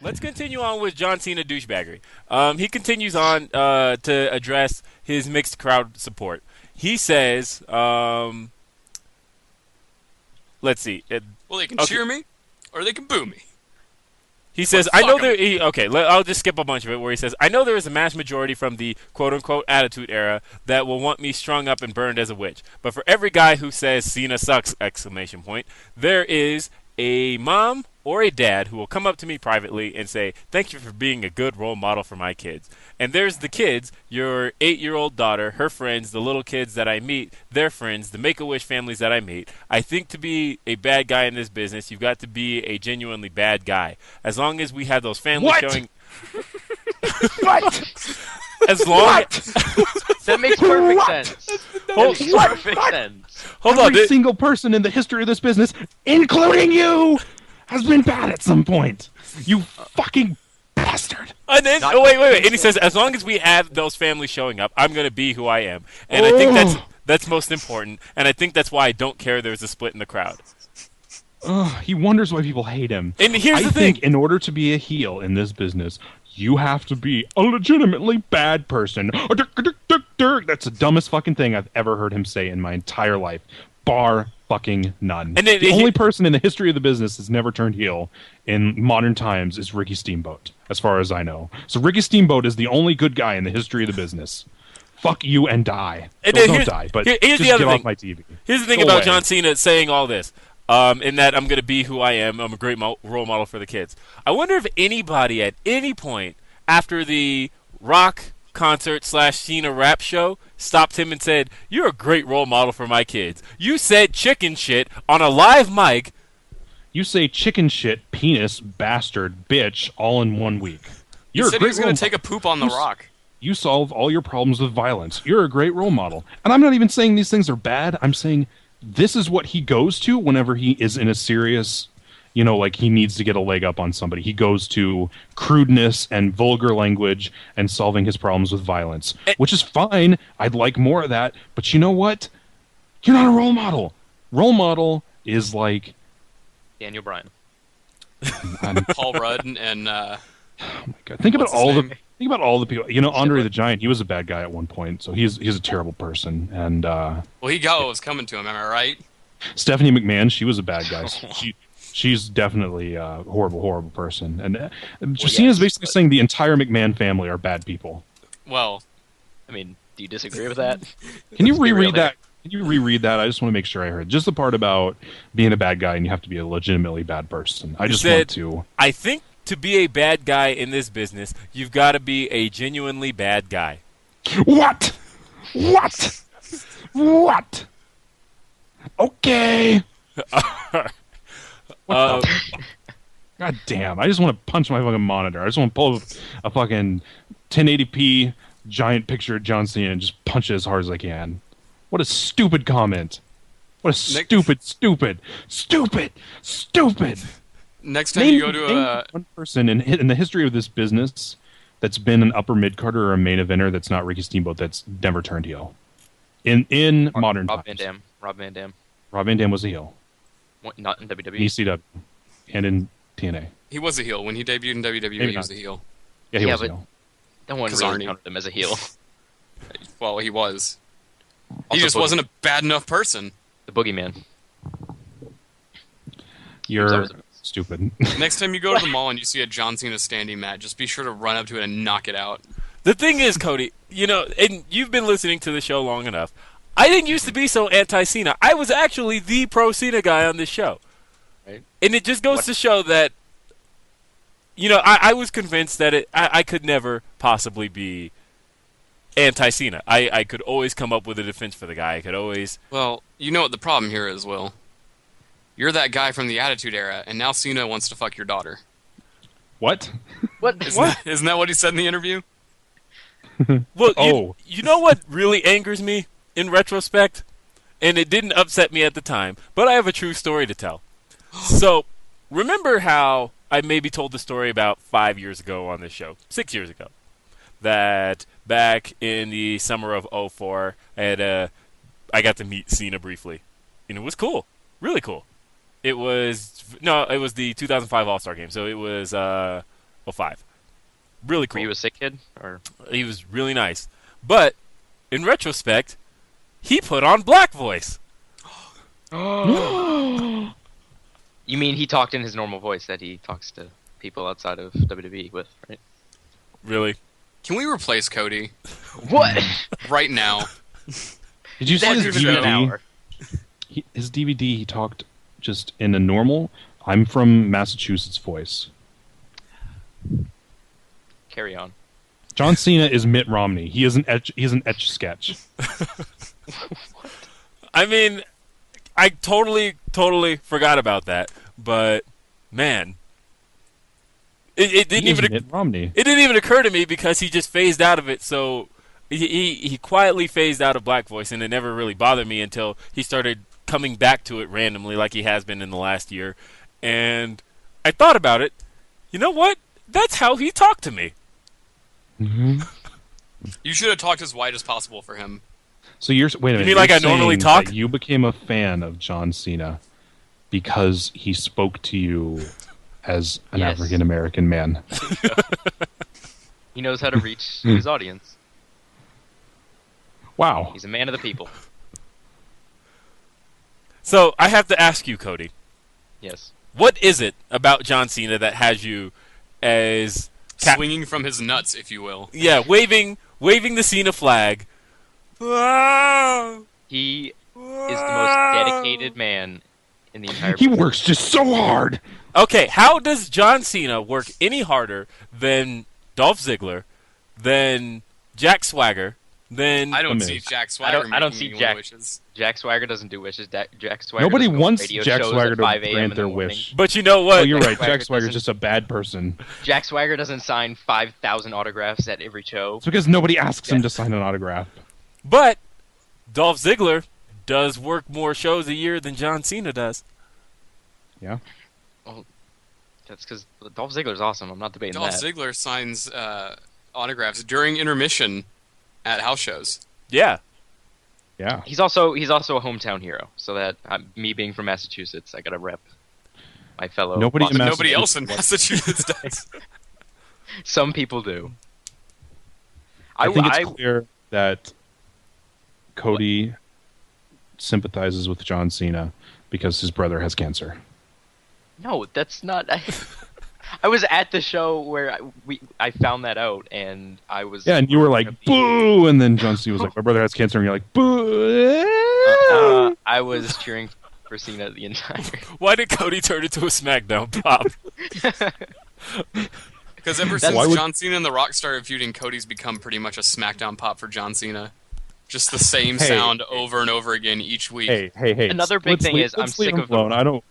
Let's continue on with John Cena douchebaggery. He continues on to address his mixed crowd support. He says, let's see. Well, they can Okay. cheer me, or they can boo me. He says, But I know fuck 'em. there. I'll just skip a bunch of it where he says, I know there is a mass majority from the quote unquote attitude era that will want me strung up and burned as a witch. But for every guy who says Cena sucks! Exclamation point, there is a mom or a dad who will come up to me privately and say, thank you for being a good role model for my kids. And there's the kids, your 8-year-old daughter, her friends, the little kids that I meet, their friends, the Make-A-Wish families that I meet. I think to be a bad guy in this business, you've got to be a genuinely bad guy. As long as we have those families What? showing... What? As long What? That makes perfect What? sense. That Hold, makes What? perfect What? sense. hold on. Every single person in the history of this business, including you, has been bad at some point. You fucking bastard. And then, Not- wait. And he says, as long as we have those families showing up, I'm going to be who I am. And I think that's most important. And I think that's why I don't care there's a split in the crowd. He wonders why people hate him. And here's I the think thing. in order to be a heel in this business, you have to be a legitimately bad person. That's the dumbest fucking thing I've ever heard him say in my entire life. Bar fucking none. And then the he- only person in the history of the business that's never turned heel in modern times is Ricky Steamboat, as far as I know. So Ricky Steamboat is the only good guy in the history of the business. Fuck you and die. And Well, then don't here's- die, but here's just the other get thing. off my TV. Here's the thing Go about away. John Cena saying all this. In that I'm going to be who I am. I'm a great role model for the kids. I wonder if anybody at any point after the Rock concert / Cena rap show stopped him and said, "You're a great role model for my kids. You said chicken shit on a live mic." You say chicken shit, penis, bastard, bitch, all in 1 week. He You're a said he great was going role to take a poop on the You s- rock. You solve all your problems with violence. You're a great role model. And I'm not even saying these things are bad. I'm saying this is what he goes to whenever he is in a serious, like he needs to get a leg up on somebody. He goes to crudeness and vulgar language and solving his problems with violence, which is fine. I'd like more of that. But you know what? You're not a role model. Role model is like, Daniel Bryan. Paul Rudd and God, think about What's his all name? the people. Andre the Giant. He was a bad guy at one point, so he's a terrible person. And well, he got what was coming to him. Am I right? Stephanie McMahon, she was a bad guy. She's definitely a horrible person. And Cena's basically but- saying the entire McMahon family are bad people. Well, I mean, do you disagree with that? Can you Let's be real reread here. that? Can you reread that? I just want to make sure I heard just the part about being a bad guy and you have to be a legitimately bad person. I just said- want to. I think to be a bad guy in this business, you've got to be a genuinely bad guy. What? Okay. Uh, God damn! I just want to punch my fucking monitor. I just want to pull a fucking 1080p giant picture of John Cena and just punch it as hard as I can. What a stupid comment! What a Nick- stupid! next time you go to name a one person in the history of this business that's been an upper mid carder or a main eventer that's not Ricky Steamboat that's never turned heel. In modern Rob times, Van Dam. Rob Van Dam. Rob Van Dam was a heel Not in in WWE. ECW and in TNA. he was a heel when he debuted in WWE. Maybe He was not. a heel. Yeah, he Yeah, was a but- heel. No one 'Cause really Arnie- counted him as a heel. Well, he was. He Also just Boogie- wasn't a bad enough person. The Boogeyman. You're always a- stupid. Next time you go to the mall and you see a John Cena standing mat, just be sure to run up to it and knock it out. The thing is, Cody, and you've been listening to the show long enough. I didn't used to be so anti-Cena. I was actually the pro-Cena guy on this show. Right. And it just goes to show that, I was convinced that I could never possibly be anti-Cena. I could always come up with a defense for the guy. I could always... Well, you know what the problem here is, Will. You're that guy from the Attitude Era, and now Cena wants to fuck your daughter. What? What? Isn't that what he said in the interview? Well, Oh. you know what really angers me in retrospect? And it didn't upset me at the time, but I have a true story to tell. So, remember how I maybe told the story about 5 years ago on this show, 6 years ago, that back in the summer of '04, I got to meet Cena briefly, and it was cool, really cool. It was the 2005 All-Star Game, so it was Well, 5. Really Were cool. you a sick kid? Or He was really nice. But in retrospect, he put on black voice. You mean he talked in his normal voice that he talks to people outside of WWE with, right? Really? Can we replace Cody What? right now? Did you see That's his even an DVD? hour. His DVD, he talked just in a normal, I'm from Massachusetts voice. Carry on. John Cena is Mitt Romney. He is an etch sketch. I mean, I totally forgot about that. But man, it didn't He is even Mitt Romney. it didn't even occur to me because he just phased out of it. So he quietly phased out of black voice, and it never really bothered me until he started coming back to it randomly, like he has been in the last year. And I thought about it. You know what? That's how he talked to me. Mm-hmm. You should have talked as wide as possible for him. So wait a minute. mean like you're I normally saying talk? that you became a fan of John Cena because he spoke to you as an Yes. African American man. He knows how to reach his audience. Wow. He's a man of the people. So I have to ask you, Cody, Yes. what is it about John Cena that has you as Swinging from his nuts, if you will. waving the Cena flag? He is the most dedicated man in the entire. He works just so hard. Okay, how does John Cena work any harder than Dolph Ziggler, than Jack Swagger, than I don't Miz. see Jack Swagger I don't making see any Jack- wishes. Jack Swagger doesn't do wishes. Jack Swagger. Nobody doesn't go on wants radio Jack shows Swagger at to 5 a.m. grant in their the morning. wish. But you know what? Oh, you're right. Swagger Jack Swagger's doesn't- just a bad person. Jack Swagger doesn't sign 5,000 autographs at every show. It's because nobody asks him to sign an autograph. But Dolph Ziggler does work more shows a year than John Cena does. Yeah. That's because Dolph Ziggler's awesome. I'm not debating Dolph that. Ziggler signs autographs during intermission at house shows. Yeah. Yeah. He's also a hometown hero. So that me being from Massachusetts, I gotta rep my fellow. Nobody in But Boston- nobody else in Massachusetts- Massachusetts does. Some people do. I think it's clear that Cody sympathizes with John Cena because his brother has cancer. No, that's not. I was at the show where I found that out, and I was. Yeah, and you were like, boo! And then John Cena was like, my brother has cancer, and you're like, boo! I was cheering for Cena the entire. Why did Cody turn into a SmackDown pop? Because ever That's- since Why would- John Cena and The Rock started feuding, Cody's become pretty much a SmackDown pop for John Cena. Just the same Hey. sound over and over again each week. Hey. Another big thing is I'm let's leave sick him of the- alone. I don't...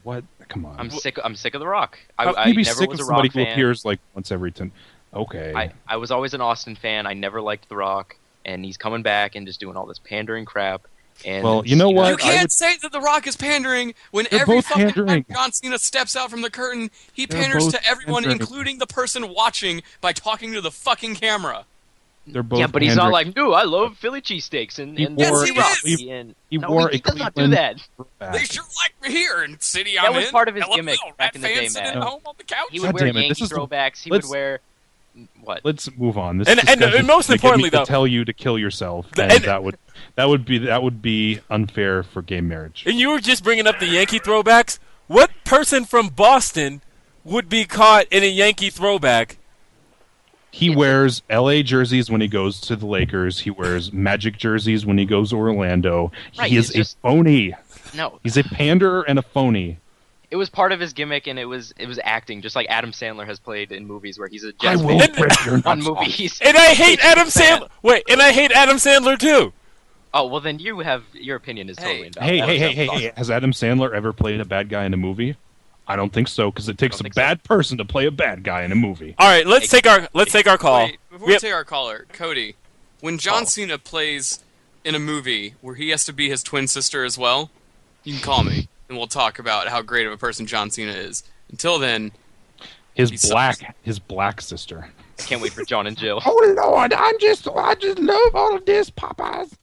What? Come on. I'm sick of The Rock. How I can you be never sick was of a somebody Rock who fan. appears like once every 10... Okay. I was always an Austin fan. I never liked The Rock, and he's coming back and just doing all this pandering crap. And Well, you know what? You I can't would- say that The Rock is pandering when They're every both fucking pandering. time John Cena steps out from the curtain, he They're panders both to everyone, pandering. including the person watching, by talking to the fucking camera. They're both Yeah, but he's not pandering. like, dude, I love Philly cheesesteaks and He Yes, wore- he Rocky is. and he no, wore he a does not do Cleveland that. back. They sure like me here in city That I'm was in. part of his LOL, gimmick Rat back in the fan day, sitting Matt. home on the couch. He would God wear damn it, Yankee this is- throwbacks. He let's- would wear what? Let's move on. This And discussion most is gonna get importantly, me to though- tell you to kill yourself, The- and and- that would be unfair for gay marriage. And you were just bringing up the Yankee throwbacks. What person from Boston would be caught in a Yankee throwback? He wears LA jerseys when he goes to the Lakers. He wears Magic jerseys when he goes to Orlando. Right, He is he's a just- phony. No, He's a panderer and a phony. it was part of his gimmick, and it was acting, just like Adam Sandler has played in movies where he's a I jazz will band rip your on nuts off. movies. And I hate He's a Adam fan. Sandler. Wait, and I hate Adam Sandler too. Oh well, then your opinion is totally invalid. Hey, Adam hey, hey, Sandler's hey, awesome. hey! Has Adam Sandler ever played a bad guy in a movie? I don't think so, because it takes a Don't think so. bad person to play a bad guy in a movie. All right, let's take our call. Wait, before we Yep. take our caller, Cody, when John Cena plays in a movie where he has to be his twin sister as well, you can call me, and we'll talk about how great of a person John Cena is. Until then, His He black sister. I can't wait for John and Jill. Oh Lord, I just love all of this, Popeyes.